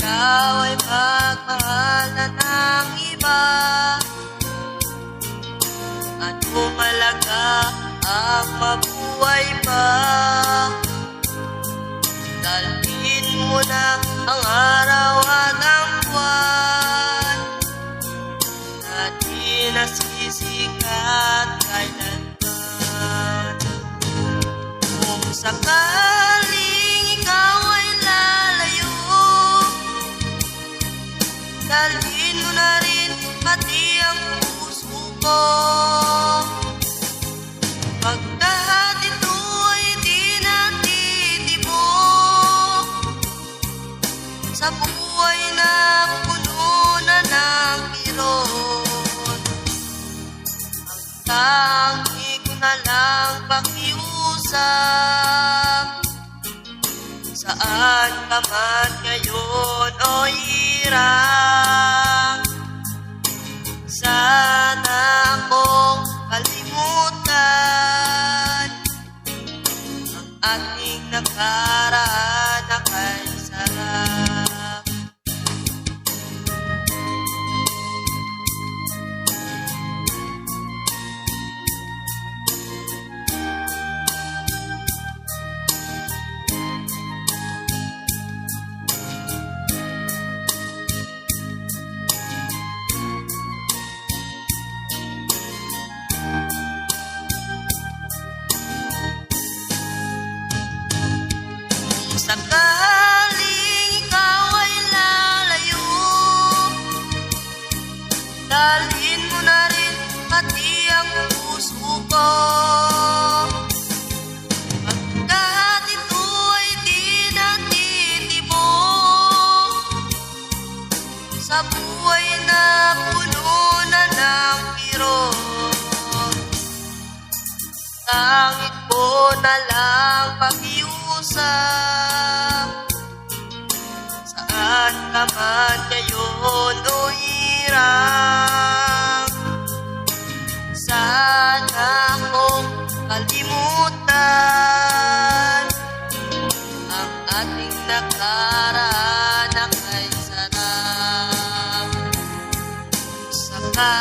ikaw ay magmahal na ng iba. Ano malaga ang mabuhay pa? Dalhin mo na ang araw at ang buwan na di nasisikat kailanman. Kung sakaling ikaw ay lalayo, dalhin mo na rin pati ang puso ko. Pagkat ito ay di natitibok sa buhay na puno na ng kirot, ang tangi ko na lang pakiusap. Saan ka man ngayon o hirap, sana akong kalimutan ang ating nakaraan na kay sarap. Sakaling ikaw ay lalayo, dalhin mo na rin pati ang puso ko. Pagkat ito ay di natitibok sa buhay na puno na ng kirot, tanging ko na lang pakiusap. Saan ka man ngayon o hirap, sana akong kalimutan ang ating nakaraan na kay sarap. Saka